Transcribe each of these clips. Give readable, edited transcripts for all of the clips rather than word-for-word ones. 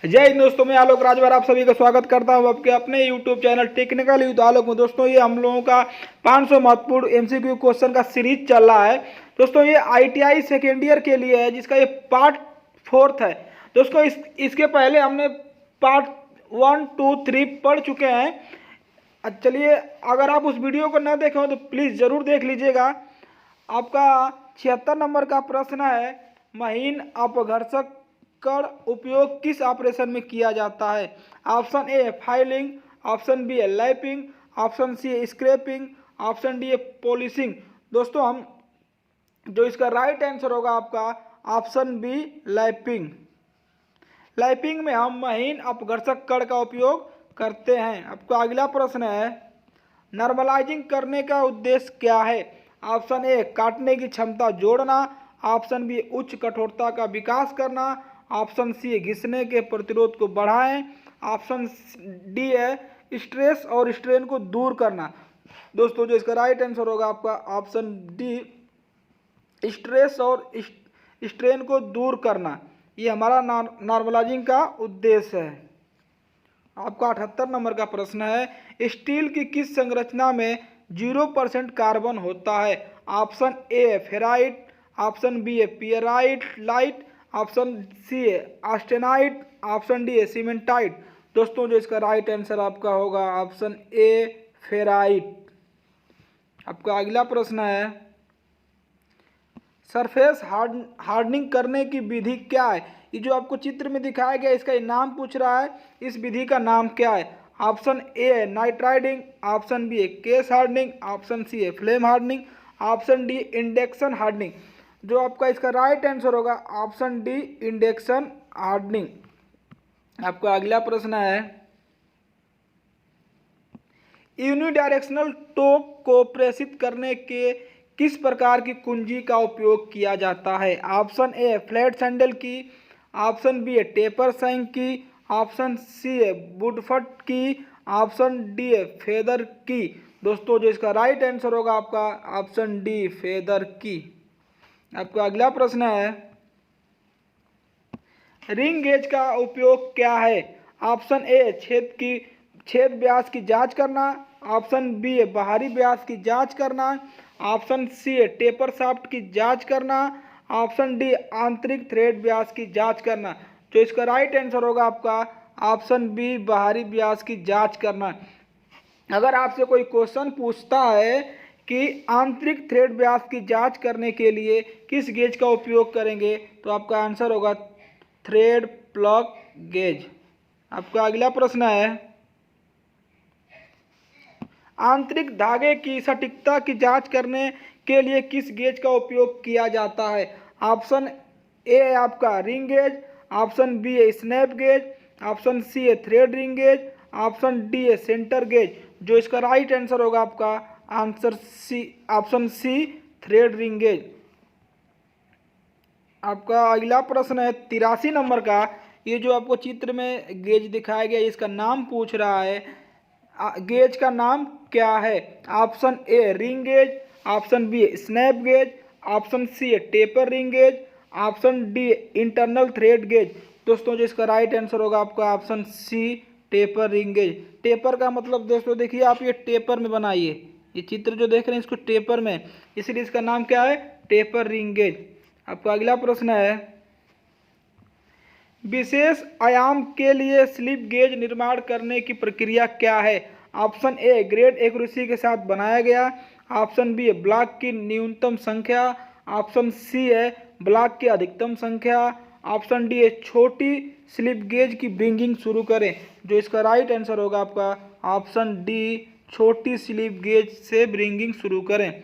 जय हिंद दोस्तों, मैं आलोक राजवार आप सभी का स्वागत करता हूं आपके अपने यूट्यूब चैनल टेक्निकल यूथ आलोक में। दोस्तों ये हम लोगों का 500 महत्वपूर्ण एमसीक्यू क्वेश्चन का सीरीज चल रहा है। दोस्तों ये आईटीआई सेकेंड ईयर के लिए है, जिसका ये पार्ट 4 है। दोस्तों इसके पहले हमने पार्ट 1, 2, 3 पढ़ चुके हैं। चलिए, अगर आप उस वीडियो को न देखे हो तो प्लीज़ ज़रूर देख लीजिएगा। आपका 76 नंबर का प्रश्न है, महीन अपघर्षक कण उपयोग किस ऑपरेशन में किया जाता है? Option A filing, option B है लैपिंग, ऑप्शन सी है स्क्रैपिंग, ऑप्शन डी है पॉलिशिंग। दोस्तों हम जो इसका राइट आंसर होगा आपका ऑप्शन बी लैपिंग। लैपिंग में हम महीन अपघर्षक कण का उपयोग करते हैं। आपका अगला प्रश्न है, नॉर्मलाइजिंग करने का उद्देश्य क्या है? ऑप्शन ए काटने की क्षमता जोड़ना, ऑप्शन बी उच्च कठोरता का विकास करना, ऑप्शन सी घिसने के प्रतिरोध को बढ़ाएं, ऑप्शन डी है स्ट्रेस और स्ट्रेन को दूर करना। दोस्तों जो इसका राइट आंसर होगा आपका ऑप्शन डी, स्ट्रेस और स्ट्रेन को दूर करना। ये हमारा नॉर्मलाइजिंग का उद्देश्य है। आपका 78 नंबर का प्रश्न है, स्टील की किस संरचना में 0% कार्बन होता है? Option A ferrite, option B है पियराइट लाइट, ऑप्शन सी है ऑस्टेनाइट, ऑप्शन डी है सीमेंटाइट। दोस्तों जो इसका राइट आंसर आपका होगा ऑप्शन ए फेराइट। आपका अगला प्रश्न है, सरफेस हार्डनिंग करने की विधि क्या है? ये जो आपको चित्र में दिखाया गया इसका नाम पूछ रहा है, इस विधि का नाम क्या है? ऑप्शन ए है नाइट्राइडिंग, ऑप्शन बी है केस हार्डनिंग, ऑप्शन सी है flame hardening, option D induction hardening. जो आपका इसका राइट आंसर होगा ऑप्शन डी इंडक्शन हार्डनिंग। आपका अगला प्रश्न है, यूनिडायरेक्शनल टॉर्क को प्रेषित करने के किस प्रकार की कुंजी का उपयोग किया जाता है? ऑप्शन ए फ्लैट सैंडल की, ऑप्शन बी है टेपर सैंक की, ऑप्शन सी है वुडफट की, ऑप्शन डी है फेदर की। दोस्तों जो इसका राइट आंसर होगा आपका ऑप्शन डी फेदर की। आपका अगला प्रश्न है, रिंग गेज का उपयोग क्या है? ऑप्शन ए छेद व्यास की जांच करना, ऑप्शन बी है बाहरी व्यास की जांच करना, ऑप्शन सी है टेपर शाफ्ट की जांच करना, ऑप्शन डी आंतरिक थ्रेड व्यास की जांच करना। जो इसका राइट आंसर होगा आपका ऑप्शन बी बाहरी व्यास की जांच करना। अगर आपसे कोई क्वेश्चन पूछता है कि आंतरिक थ्रेड व्यास की जांच करने के लिए किस गेज का उपयोग करेंगे, तो आपका आंसर होगा थ्रेड प्लग गेज। आपका अगला प्रश्न है, आंतरिक धागे की सटीकता की जांच करने के लिए किस गेज का उपयोग किया जाता है? ऑप्शन ए है आपका रिंग गेज, ऑप्शन बी है स्नैप गेज, ऑप्शन सी है thread ring gauge, option D है सेंटर गेज। जो इसका राइट आंसर होगा आपका answer C, option C thread ring gauge. आपका अगला प्रश्न है 83 नंबर का। ये जो आपको चित्र में गेज दिखाया गया इसका नाम पूछ रहा है, गेज का नाम क्या है? Option A ring gauge, option B snap gauge, option C है taper ring gauge, option D internal thread gauge. दोस्तों जो इसका राइट आंसर होगा आपका option C taper ring gauge. Taper का मतलब दोस्तों देखिए, आप ये टेपर में बनाइए, ये चित्र जो देख रहे हैं इसको टेपर में, इसलिए इसका नाम क्या है? Taper ring gauge. आपका अगला प्रश्न है, विशेष आयाम के लिए स्लिप गेज निर्माण करने की प्रक्रिया क्या है? ऑप्शन ए ग्रेड एक्यूरेसी के साथ बनाया गया, ऑप्शन बी है ब्लॉक की न्यूनतम संख्या, ऑप्शन सी है ब्लॉक की अधिकतम संख्या, ऑप्शन डी है छोटी स्लिप गेज की ब्रिंगिंग शुरू करें। जो इसका राइट आंसर होगा आपका ऑप्शन डी छोटी स्लिप गेज से ब्रिंगिंग शुरू करें।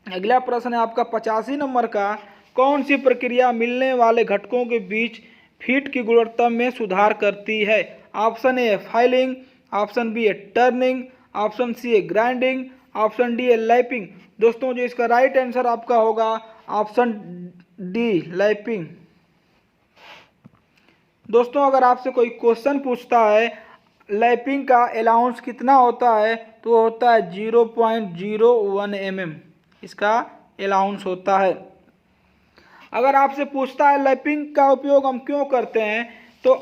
अगला प्रश्न है आपका 85 नंबर का, कौन सी प्रक्रिया मिलने वाले घटकों के बीच फीट की गुणवत्ता में सुधार करती है? Option A filing, option B है टर्निंग, ऑप्शन सी है ग्राइंडिंग, ऑप्शन डी है लैपिंग। दोस्तों जो इसका राइट आंसर आपका होगा ऑप्शन डी लैपिंग। दोस्तों अगर आपसे कोई क्वेश्चन पूछता है लैपिंग का अलाउंस कितना होता है, तो होता है 0.01 mm इसका अलाउंस होता है। अगर आपसे पूछता है लैपिंग का उपयोग हम क्यों करते हैं, तो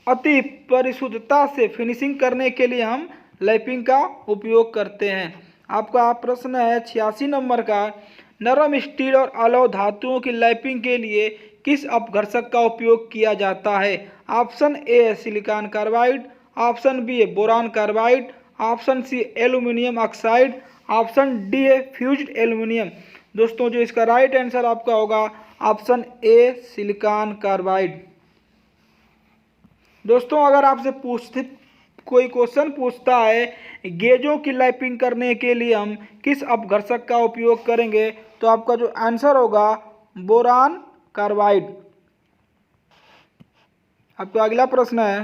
अति परिशुद्धता से फिनिशिंग करने के लिए हम लैपिंग का उपयोग करते हैं। आपका प्रश्न है 86 नंबर का, नरम स्टील और अलौह धातुओं की लैपिंग के लिए किस अपघर्षक का उपयोग किया जाता है? ऑप्शन ए है सिलिकॉन कार्बाइड, ऑप्शन बी है boron carbide, option C aluminium oxide, option D है फ्यूज्ड एल्यूमिनियम। दोस्तों जो इसका राइट आंसर आपका होगा ऑप्शन ए सिलिकॉन कार्बाइड। दोस्तों अगर आपसे कोई क्वेश्चन पूछता है गेजों की लैपिंग करने के लिए हम किस अपघर्षक का उपयोग करेंगे, तो आपका जो आंसर होगा बोरान कार्बाइड। आपका अगला प्रश्न है,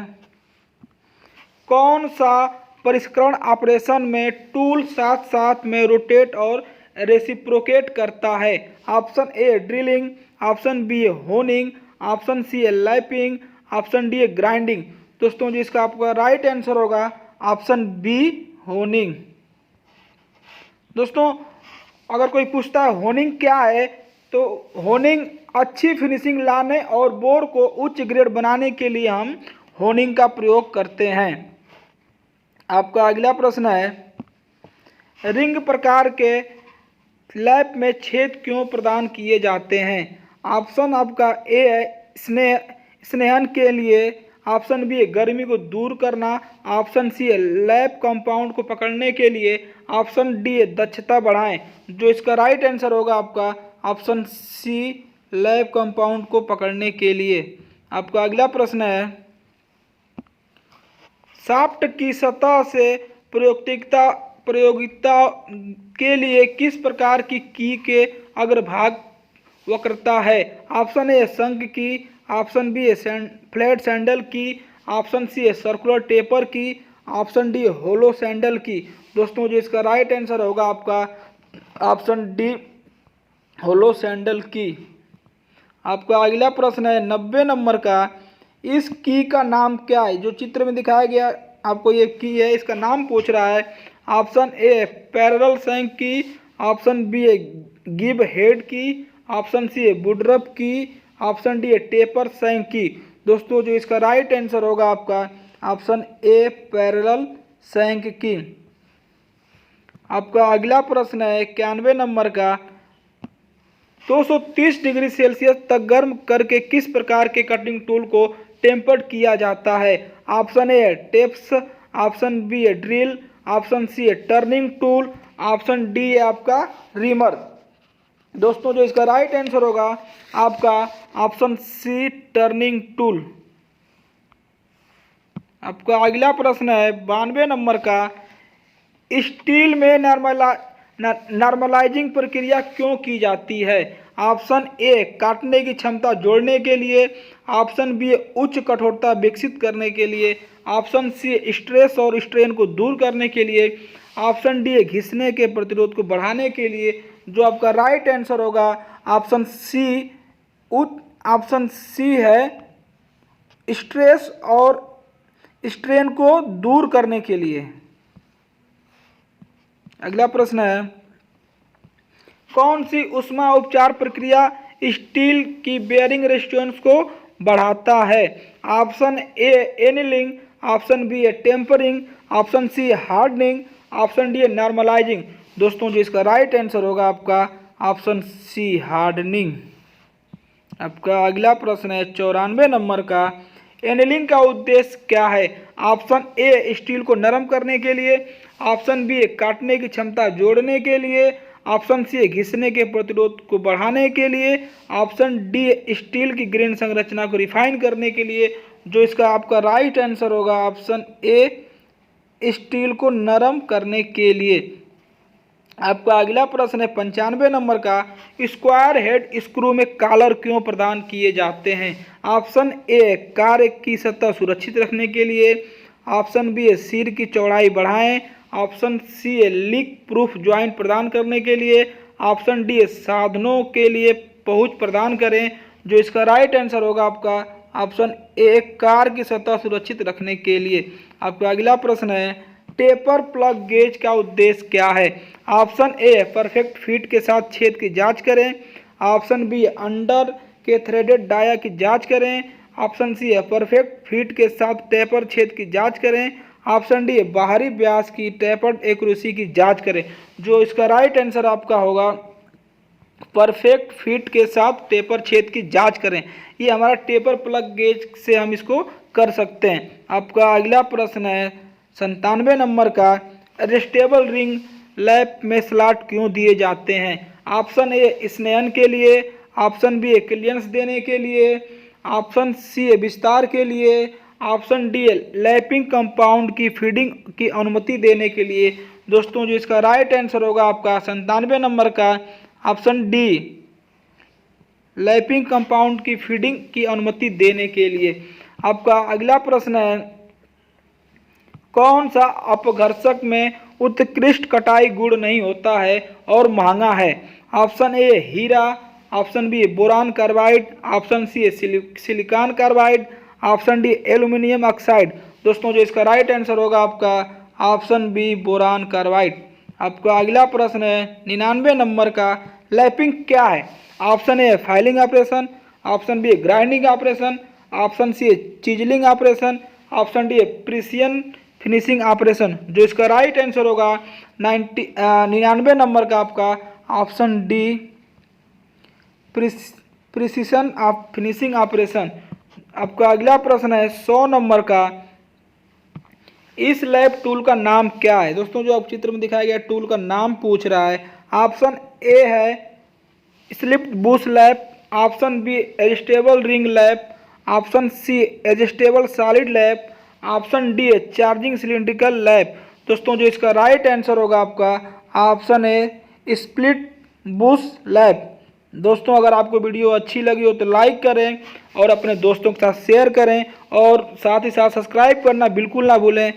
कौन सा परिष्करण ऑपरेशन में टूल साथ साथ में रोटेट और रेसिप्रोकेट करता है? Option A drilling, option B honing, option C है लैपिंग, ऑप्शन डी है ग्राइंडिंग। दोस्तों जी इसका आपका राइट आंसर होगा ऑप्शन बी होनिंग। दोस्तों अगर कोई पूछता है होनिंग क्या है, तो होनिंग अच्छी फिनिशिंग लाने और बोर को उच्च ग्रेड बनाने के लिए हम होनिंग का प्रयोग करते हैं। आपका अगला प्रश्न है, रिंग प्रकार के लैप में छेद क्यों प्रदान किए जाते हैं? ऑप्शन आपका ए है स्नेहन के लिए, ऑप्शन बी है गर्मी को दूर करना, ऑप्शन सी है लैप कंपाउंड को पकड़ने के लिए, ऑप्शन डी है दक्षता बढ़ाएं। जो इसका राइट आंसर होगा आपका ऑप्शन सी लैप कंपाउंड को पकड़ने के लिए। आपका अगला प्रश्न है, शाफ्ट की सतह से प्रयोगिता के लिए किस प्रकार की के अग्रभाग वक्रता है? ऑप्शन ए शंख की, ऑप्शन बी है फ्लैट सैंडल की, ऑप्शन सी है सर्कुलर टेपर की, ऑप्शन डी होलो सैंडल की। दोस्तों जो इसका राइट आंसर होगा आपका ऑप्शन डी होलो सैंडल की। आपका अगला प्रश्न है 90 नंबर का, इस की का नाम क्या है? जो चित्र में दिखाया गया आपको ये की है, इसका नाम पूछ रहा है। ऑप्शन ए पैरेलल शंख की, ऑप्शन बी है गिब हेड की, ऑप्शन सी है वुडरफ की, ऑप्शन डी है टेपर शंख की। दोस्तों जो इसका राइट आंसर होगा आपका ऑप्शन ए पैरेलल शंख की। आपका अगला प्रश्न है 91 नंबर का, 230 डिग्री सेल्सियस तक गर्म करके किस प्रकार के कटिंग टूल को टेम्पर्ड किया जाता है? ऑप्शन ए है टेप्स, ऑप्शन बी है ड्रिल, ऑप्शन सी है टर्निंग टूल, ऑप्शन डी है आपका रीमर। दोस्तों जो इसका राइट आंसर होगा आपका ऑप्शन सी टर्निंग टूल। आपका अगला प्रश्न है 92 नंबर का, स्टील में नॉर्मलाइजिंग प्रक्रिया क्यों की जाती है? ऑप्शन ए काटने की क्षमता जोड़ने के लिए, ऑप्शन बी उच्च कठोरता विकसित करने के लिए, ऑप्शन सी स्ट्रेस और स्ट्रेन को दूर करने के लिए, ऑप्शन डी घिसने के प्रतिरोध को बढ़ाने के लिए। जो आपका राइट आंसर होगा ऑप्शन सी है स्ट्रेस और स्ट्रेन को दूर करने के लिए। अगला प्रश्न है, कौन सी ऊष्मा उपचार प्रक्रिया स्टील की बेयरिंग रेजिस्टेंस को बढ़ाता है? Option A annealing, option B है tempering, option C hardening, option D है नॉर्मलाइजिंग। दोस्तों जो इसका राइट आंसर होगा आपका ऑप्शन सी हार्डनिंग। आपका अगला प्रश्न है 94 नंबर का, एनिलिंग का उद्देश्य क्या है? ऑप्शन ए स्टील को नरम करने के लिए, ऑप्शन बी काटने की क्षमता जोड़ने के लिए, ऑप्शन सी घिसने के प्रतिरोध को बढ़ाने के लिए, ऑप्शन डी स्टील की ग्रेन संरचना को रिफाइन करने के लिए। जो इसका आपका राइट आंसर होगा ऑप्शन ए स्टील को नरम करने के लिए। आपका अगला प्रश्न है 95 नंबर का, स्क्वायर हेड स्क्रू में कॉलर क्यों प्रदान किए जाते हैं? ऑप्शन ए कार्य की सतह सुरक्षित रखने के लिए, ऑप्शन बी सिर की चौड़ाई बढ़ाएं, option C leak proof joint प्रदान करने के लिए, ऑप्शन डी साधनों के लिए पहुंच प्रदान करें। जो इसका राइट आंसर होगा आपका ऑप्शन ए कार की सतह सुरक्षित रखने के लिए। आपका अगला प्रश्न है, टेपर प्लग गेज का उद्देश्य क्या है? ऑप्शन ए परफेक्ट फिट के साथ छेद की जांच करें, ऑप्शन बी अंडर के थ्रेडेड डाया की जांच करें, ऑप्शन सी है परफेक्ट फिट के साथ टेपर छेद की जांच करें। ऑप्शन डी है बाहरी व्यास की टेपर्ड एक्यूरेसी की जांच करें। जो इसका राइट आंसर आपका होगा परफेक्ट फिट के साथ टेपर छेद की जांच करें। ये हमारा टेपर प्लग गेज से हम इसको कर सकते हैं। आपका अगला प्रश्न है 97 नंबर का, एडजस्टेबल रिंग लैप में स्लॉट क्यों दिए जाते हैं? ऑप्शन ए स्नैन के लिए, ऑप्शन बी क्लियरेंस देने के लिए, ऑप्शन सी है विस्तार के लिए, ऑप्शन डी है लैपिंग कंपाउंड की फीडिंग की अनुमति देने के लिए। दोस्तों जो इसका राइट आंसर होगा आपका 97 नंबर का ऑप्शन डी, लैपिंग कंपाउंड की फीडिंग की अनुमति देने के लिए। आपका अगला प्रश्न है कौन सा अपघर्षक में उत्कृष्ट कटाई गुण नहीं होता है और महंगा है? ऑप्शन ए हीरा, option B boron carbide, option C silicon carbide, option D aluminium oxide. दोस्तों जो इसका राइट आंसर होगा आपका ऑप्शन बी बोरान कार्बाइड। आपका अगला प्रश्न है 99 नंबर का, लैपिंग क्या है? Option A filing operation, option B grinding operation, option C chiselling operation, option D precision finishing operation. जो इसका राइट आंसर होगा 99 नंबर का आपका option D precision finishing operation. आपका अगला प्रश्न है 100 नंबर का, इस लैप टूल का नाम क्या है? दोस्तों जो आप चित्र में दिखाया गया टूल का नाम पूछ रहा है। ऑप्शन ए है slip bush lap, option B adjustable ring lap, option C adjustable solid lap, option D है चार्जिंग सिलिंड्रिकल लैप। दोस्तों जो इसका राइट आंसर होगा आपका ऑप्शन है स्प्लिट बुश लैप। दोस्तों अगर आपको वीडियो अच्छी लगी हो तो लाइक करें और अपने दोस्तों के साथ शेयर करें और साथ ही साथ सब्सक्राइब करना बिल्कुल ना भूलें।